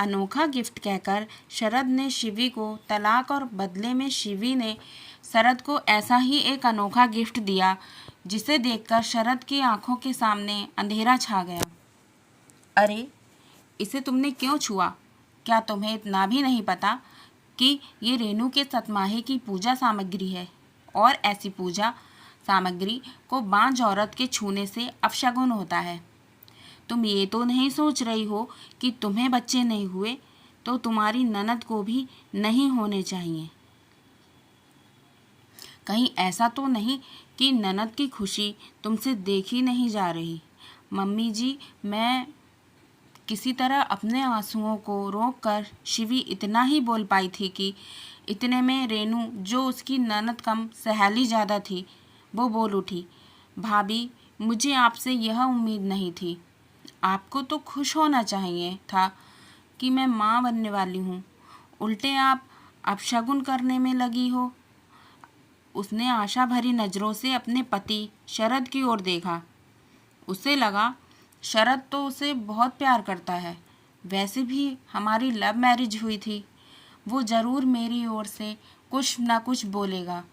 अनोखा गिफ्ट कहकर शरद ने शिवी को तलाक और बदले में शिवी ने शरद को ऐसा ही एक अनोखा गिफ्ट दिया जिसे देखकर शरद की आंखों के सामने अंधेरा छा गया। अरे, इसे तुमने क्यों छुआ? क्या तुम्हें इतना भी नहीं पता कि ये रेणु के सतमाहे की पूजा सामग्री है और ऐसी पूजा सामग्री को बांझ औरत के छूने से अपशगुन होता है। तुम ये तो नहीं सोच रही हो कि तुम्हें बच्चे नहीं हुए तो तुम्हारी ननद को भी नहीं होने चाहिए। कहीं ऐसा तो नहीं कि ननद की खुशी तुमसे देखी नहीं जा रही। मम्मी जी, मैं किसी तरह अपने आंसुओं को रोककर शिवी इतना ही बोल पाई थी कि इतने में रेणु, जो उसकी ननद कम सहेली ज़्यादा थी, वो बोल उठी, भाभी, मुझे आपसे यह उम्मीद नहीं थी। आपको तो खुश होना चाहिए था कि मैं माँ बनने वाली हूँ, उल्टे आप अपशगुन करने में लगी हो। उसने आशा भरी नज़रों से अपने पति शरद की ओर देखा। उसे लगा शरद तो उसे बहुत प्यार करता है। वैसे भी हमारी लव मैरिज हुई थी, वो ज़रूर मेरी ओर से कुछ न कुछ बोलेगा।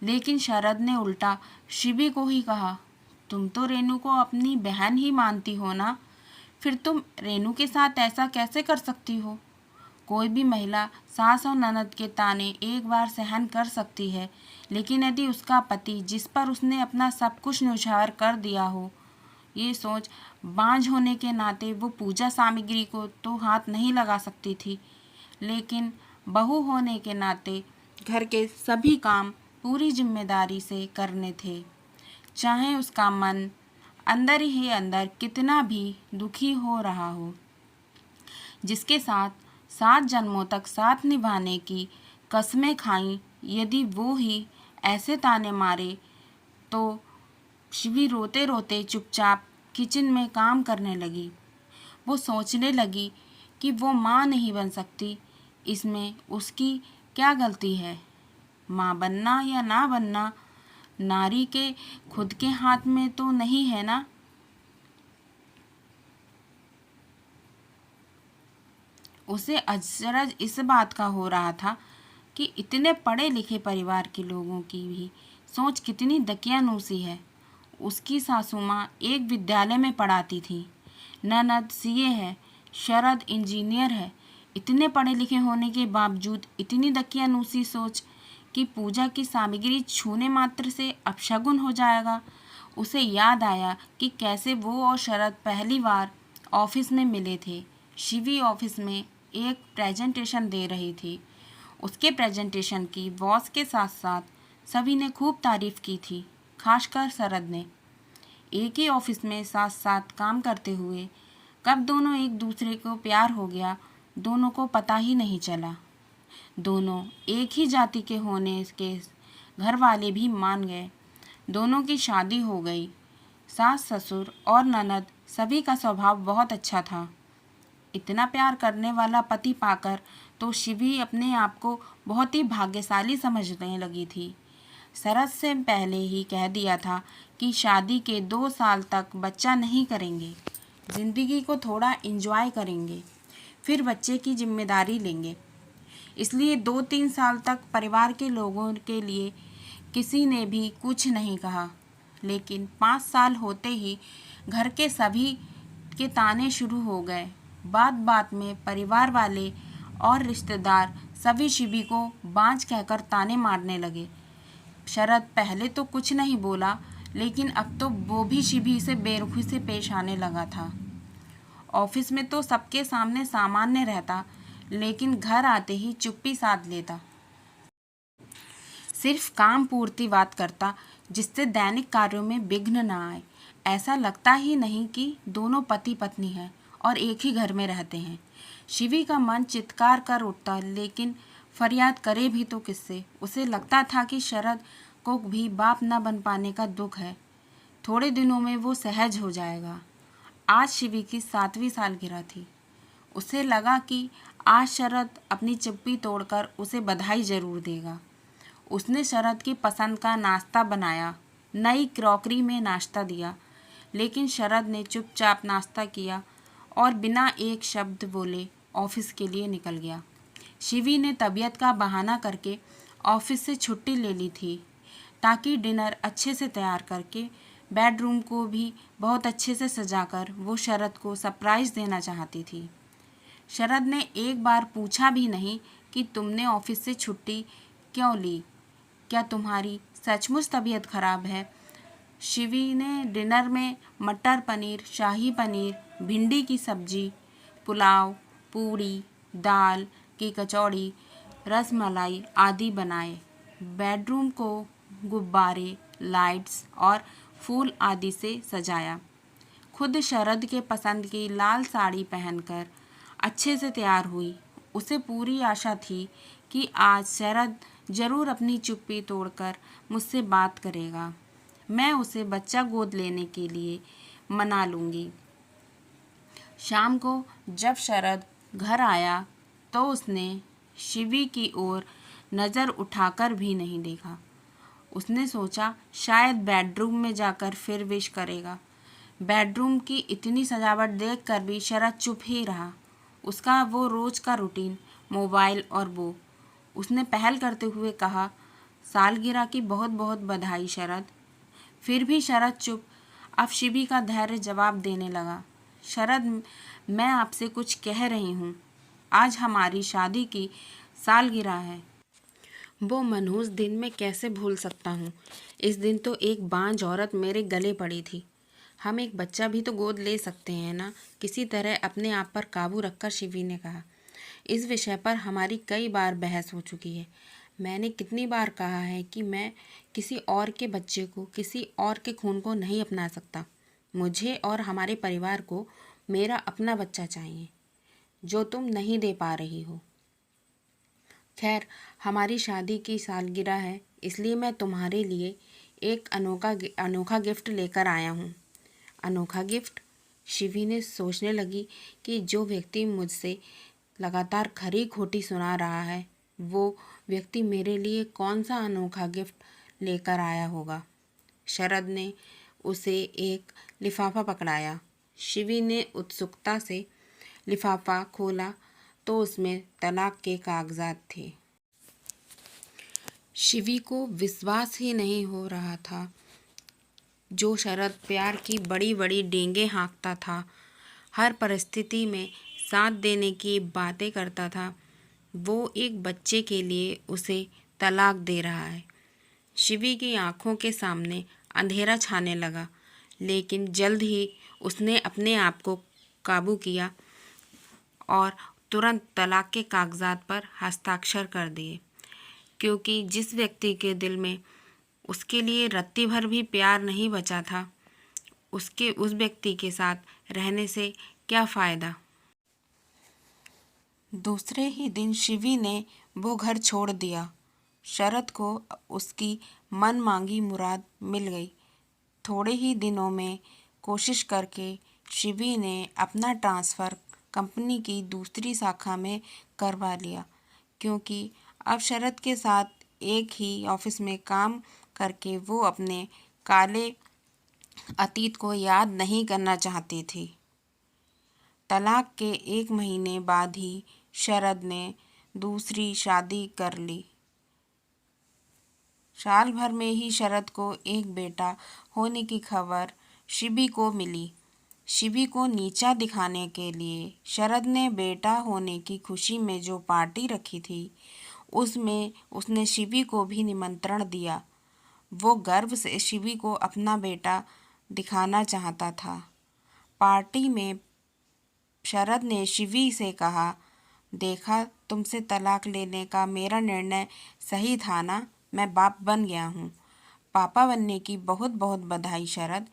लेकिन शरद ने उल्टा शिवी को ही कहा, तुम तो रेणु को अपनी बहन ही मानती हो ना, फिर तुम रेणु के साथ ऐसा कैसे कर सकती हो? कोई भी महिला सास और ननद के ताने एक बार सहन कर सकती है, लेकिन यदि उसका पति जिस पर उसने अपना सब कुछ न्यौछावर कर दिया हो, ये सोच बांझ होने के नाते वो पूजा सामग्री को तो हाथ नहीं लगा सकती थी, लेकिन बहू होने के नाते घर के सभी काम पूरी जिम्मेदारी से करने थे, चाहे उसका मन अंदर ही अंदर कितना भी दुखी हो रहा हो। जिसके साथ 7 जन्मों तक साथ निभाने की कस्में खाई, यदि वो ही ऐसे ताने मारे तो शिवी रोते रोते चुपचाप किचन में काम करने लगी। वो सोचने लगी कि वो माँ नहीं बन सकती, इसमें उसकी क्या गलती है? माँ बनना या ना बनना नारी के खुद के हाथ में तो नहीं है ना। उसे अचरज इस बात का हो रहा था कि इतने पढ़े लिखे परिवार के लोगों की भी सोच कितनी दकियानूसी है। उसकी सासू माँ एक विद्यालय में पढ़ाती थी, ननद सीए है, शरद इंजीनियर है। इतने पढ़े लिखे होने के बावजूद इतनी दकियानूसी सोच कि पूजा की सामग्री छूने मात्र से अपशगुन हो जाएगा। उसे याद आया कि कैसे वो और शरद पहली बार ऑफिस में मिले थे। शिवी ऑफिस में एक प्रेजेंटेशन दे रही थी। उसके प्रेजेंटेशन की बॉस के साथ साथ सभी ने खूब तारीफ की थी, खासकर शरद ने। एक ही ऑफिस में साथ साथ काम करते हुए कब दोनों एक दूसरे को प्यार हो गया, दोनों को पता ही नहीं चला। दोनों एक ही जाति के होने के घर वाले भी मान गए। दोनों की शादी हो गई। सास ससुर और ननद सभी का स्वभाव बहुत अच्छा था। इतना प्यार करने वाला पति पाकर तो शिवी अपने आप को बहुत ही भाग्यशाली समझने लगी थी। शरद से पहले ही कह दिया था कि शादी के 2 साल तक बच्चा नहीं करेंगे, ज़िंदगी को थोड़ा एंजॉय करेंगे, फिर बच्चे की जिम्मेदारी लेंगे। इसलिए 2-3 साल तक परिवार के लोगों के लिए किसी ने भी कुछ नहीं कहा। लेकिन 5 साल होते ही घर के सभी के ताने शुरू हो गए। बात बात में परिवार वाले और रिश्तेदार सभी शिवी को बांझ कहकर ताने मारने लगे। शरद पहले तो कुछ नहीं बोला, लेकिन अब तो वो भी शिवी से बेरुखी से पेश आने लगा था। ऑफिस में तो सबके सामने सामान्य रहता, लेकिन घर आते ही चुप्पी साध लेता। सिर्फ काम पूर्ति बात करता, जिससे दैनिक कार्यों में विघ्न न आए। ऐसा लगता ही नहीं कि दोनों पति पत्नी हैं और एक ही घर में रहते हैं। शिवी का मन चित्कार कर उठता, लेकिन फरियाद करे भी तो किससे। उसे लगता था कि शरद को भी बाप न बन पाने का दुख है। थोड़े दिनों में वो सहज हो जाएगा। आज शिवी की 7वीं सालगिरह थी। उसे लगा कि आज शरद अपनी चुप्पी तोड़कर उसे बधाई जरूर देगा। उसने शरद की पसंद का नाश्ता बनाया, नई क्रॉकरी में नाश्ता दिया, लेकिन शरद ने चुपचाप नाश्ता किया और बिना एक शब्द बोले ऑफिस के लिए निकल गया। शिवी ने तबीयत का बहाना करके ऑफिस से छुट्टी ले ली थी ताकि डिनर अच्छे से तैयार करके बेडरूम को भी बहुत अच्छे से सजाकर वो शरद को सरप्राइज़ देना चाहती थी। शरद ने एक बार पूछा भी नहीं कि तुमने ऑफिस से छुट्टी क्यों ली, क्या तुम्हारी सचमुच तबीयत खराब है? शिवी ने डिनर में मटर पनीर, शाही पनीर, भिंडी की सब्जी, पुलाव, पूड़ी, दाल की कचौड़ी, रसमलाई आदि बनाए। बेडरूम को गुब्बारे, लाइट्स और फूल आदि से सजाया। खुद शरद के पसंद की लाल साड़ी पहनकर अच्छे से तैयार हुई। उसे पूरी आशा थी कि आज शरद जरूर अपनी चुप्पी तोड़कर मुझसे बात करेगा। मैं उसे बच्चा गोद लेने के लिए मना लूँगी। शाम को जब शरद घर आया तो उसने शिवी की ओर नज़र उठाकर भी नहीं देखा। उसने सोचा शायद बेडरूम में जाकर फिर विश करेगा। बेडरूम की इतनी सजावट देखकर भी शरद चुप ही रहा। उसका वो रोज़ का रूटीन, मोबाइल और वो। उसने पहल करते हुए कहा, सालगिरह की बहुत बहुत बधाई शरद। फिर भी शरद चुप। अब शिवी का धैर्य जवाब देने लगा, शरद मैं आपसे कुछ कह रही हूँ। आज हमारी शादी की सालगिरह है। वो मनहूस दिन मैं कैसे भूल सकता हूँ। इस दिन तो एक बांझ औरत मेरे गले पड़ी थी। हम एक बच्चा भी तो गोद ले सकते हैं ना, किसी तरह अपने आप पर काबू रखकर शिवी ने कहा। इस विषय पर हमारी कई बार बहस हो चुकी है। मैंने कितनी बार कहा है कि मैं किसी और के बच्चे को, किसी और के खून को नहीं अपना सकता। मुझे और हमारे परिवार को मेरा अपना बच्चा चाहिए, जो तुम नहीं दे पा रही हो। खैर, हमारी शादी की सालगिरह है, इसलिए मैं तुम्हारे लिए एक अनोखा गिफ्ट लेकर आया हूँ। अनोखा गिफ्ट? शिवी ने सोचने लगी कि जो व्यक्ति मुझसे लगातार खरी खोटी सुना रहा है, वो व्यक्ति मेरे लिए कौन सा अनोखा गिफ्ट लेकर आया होगा। शरद ने उसे एक लिफाफा पकड़ाया। शिवी ने उत्सुकता से लिफाफा खोला तो उसमें तलाक के कागजात थे। शिवी को विश्वास ही नहीं हो रहा था। जो शरद प्यार की बड़ी बड़ी डींगे हाँकता था, हर परिस्थिति में साथ देने की बातें करता था, वो एक बच्चे के लिए उसे तलाक दे रहा है। शिवी की आंखों के सामने अंधेरा छाने लगा, लेकिन जल्द ही उसने अपने आप को काबू किया और तुरंत तलाक के कागजात पर हस्ताक्षर कर दिए, क्योंकि जिस व्यक्ति के दिल में उसके लिए रत्ती भर भी प्यार नहीं बचा था, उसके उस व्यक्ति के साथ रहने से क्या फ़ायदा। दूसरे ही दिन शिवी ने वो घर छोड़ दिया। शरद को उसकी मन मांगी मुराद मिल गई। थोड़े ही दिनों में कोशिश करके शिवी ने अपना ट्रांसफ़र कंपनी की दूसरी शाखा में करवा लिया, क्योंकि अब शरद के साथ एक ही ऑफिस में काम करके वो अपने काले अतीत को याद नहीं करना चाहती थी। तलाक के 1 महीने बाद ही शरद ने दूसरी शादी कर ली। साल भर में ही शरद को एक बेटा होने की खबर शिवी को मिली। शिवी को नीचा दिखाने के लिए शरद ने बेटा होने की खुशी में जो पार्टी रखी थी, उसमें उसने शिवी को भी निमंत्रण दिया। वो गर्व से शिवी को अपना बेटा दिखाना चाहता था। पार्टी में शरद ने शिवी से कहा, देखा, तुमसे तलाक लेने का मेरा निर्णय सही था ना? मैं बाप बन गया हूँ। पापा बनने की बहुत बहुत बधाई शरद।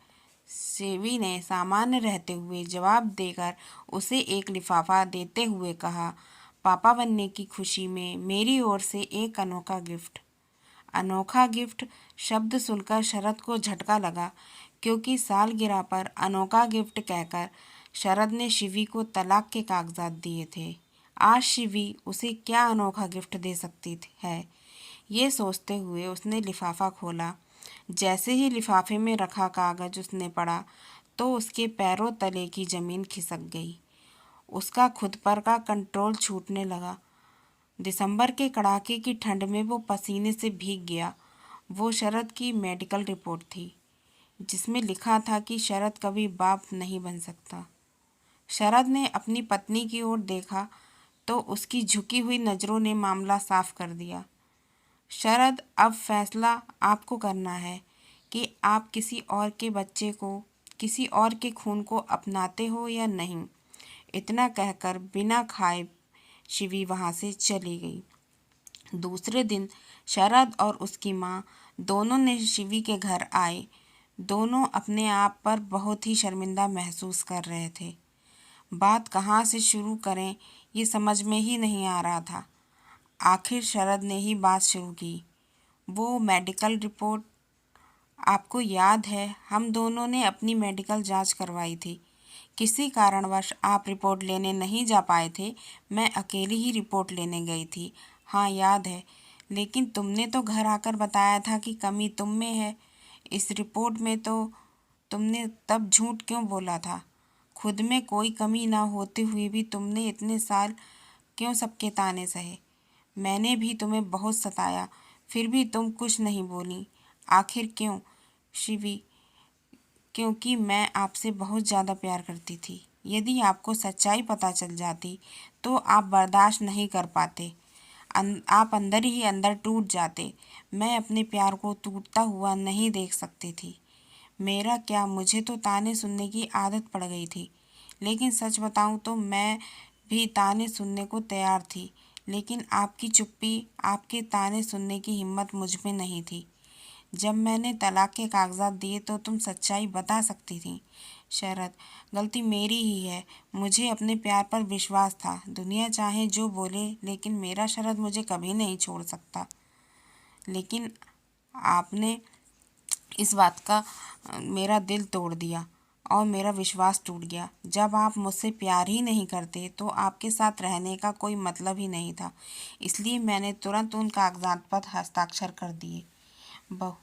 शिवी ने सामान्य रहते हुए जवाब देकर उसे एक लिफाफा देते हुए कहा, पापा बनने की खुशी में मेरी ओर से एक अनोखा गिफ्ट। अनोखा गिफ्ट शब्द सुनकर शरद को झटका लगा, क्योंकि सालगिरह पर अनोखा गिफ्ट कहकर शरद ने शिवी को तलाक के कागजात दिए थे। आज शिवी उसे क्या अनोखा गिफ्ट दे सकती है, ये सोचते हुए उसने लिफाफा खोला। जैसे ही लिफाफे में रखा कागज उसने पढ़ा तो उसके पैरों तले की ज़मीन खिसक गई। उसका खुद पर का कंट्रोल छूटने लगा। दिसंबर के कड़ाके की ठंड में वो पसीने से भीग गया। वो शरद की मेडिकल रिपोर्ट थी, जिसमें लिखा था कि शरद कभी बाप नहीं बन सकता। शरद ने अपनी पत्नी की ओर देखा तो उसकी झुकी हुई नज़रों ने मामला साफ कर दिया। शरद, अब फैसला आपको करना है कि आप किसी और के बच्चे को, किसी और के खून को अपनाते हो या नहीं। इतना कहकर बिना खाए शिवी वहाँ से चली गई। दूसरे दिन शरद और उसकी माँ दोनों ने शिवी के घर आए। दोनों अपने आप पर बहुत ही शर्मिंदा महसूस कर रहे थे। बात कहाँ से शुरू करें ये समझ में ही नहीं आ रहा था। आखिर शरद ने ही बात शुरू की। वो मेडिकल रिपोर्ट, आपको याद है हम दोनों ने अपनी मेडिकल जांच करवाई थी। किसी कारणवश आप रिपोर्ट लेने नहीं जा पाए थे। मैं अकेली ही रिपोर्ट लेने गई थी। हाँ याद है, लेकिन तुमने तो घर आकर बताया था कि कमी तुम में है। इस रिपोर्ट में तो तुमने तब झूठ क्यों बोला था? खुद में कोई कमी ना होते हुए भी तुमने इतने साल क्यों सबके ताने सहे? मैंने भी तुम्हें बहुत सताया, फिर भी तुम कुछ नहीं बोली। आखिर क्यों शिवी? क्योंकि मैं आपसे बहुत ज़्यादा प्यार करती थी। यदि आपको सच्चाई पता चल जाती तो आप बर्दाश्त नहीं कर पाते। आप अंदर ही अंदर टूट जाते। मैं अपने प्यार को टूटता हुआ नहीं देख सकती थी। मेरा क्या, मुझे तो ताने सुनने की आदत पड़ गई थी। लेकिन सच बताऊं तो मैं भी ताने सुनने को तैयार थी। लेकिन आपकी चुप्पी, आपके ताने सुनने की हिम्मत मुझ में नहीं थी। जब मैंने तलाक के कागजात दिए तो तुम सच्चाई बता सकती थी। शरद, गलती मेरी ही है। मुझे अपने प्यार पर विश्वास था। दुनिया चाहे जो बोले, लेकिन मेरा शरद मुझे कभी नहीं छोड़ सकता। लेकिन आपने इस बात का मेरा दिल तोड़ दिया और मेरा विश्वास टूट गया। जब आप मुझसे प्यार ही नहीं करते तो आपके साथ रहने का कोई मतलब ही नहीं था। इसलिए मैंने तुरंत उन कागजात पर हस्ताक्षर कर दिए। बहू,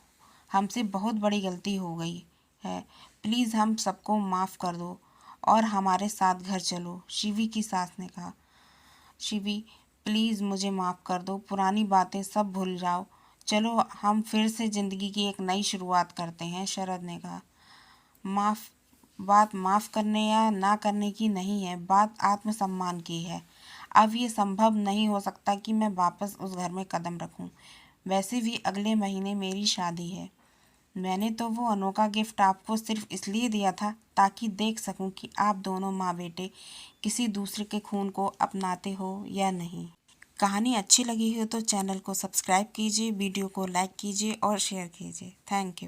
हमसे बहुत बड़ी गलती हो गई है। प्लीज़ हम सबको माफ़ कर दो और हमारे साथ घर चलो, शिवी की सास ने कहा। शिवी, प्लीज़ मुझे माफ़ कर दो, पुरानी बातें सब भूल जाओ। चलो हम फिर से ज़िंदगी की एक नई शुरुआत करते हैं, शरद ने कहा। माफ़ बात माफ़ करने या ना करने की नहीं है, बात आत्मसम्मान की है। अब ये संभव नहीं हो सकता कि मैं वापस उस घर में कदम रखूं। वैसे भी अगले महीने मेरी शादी है। मैंने तो वो अनोखा गिफ्ट आपको सिर्फ इसलिए दिया था ताकि देख सकूं कि आप दोनों माँ बेटे किसी दूसरे के खून को अपनाते हो या नहीं। कहानी अच्छी लगी हो तो चैनल को सब्सक्राइब कीजिए, वीडियो को लाइक कीजिए और शेयर कीजिए। Thank you.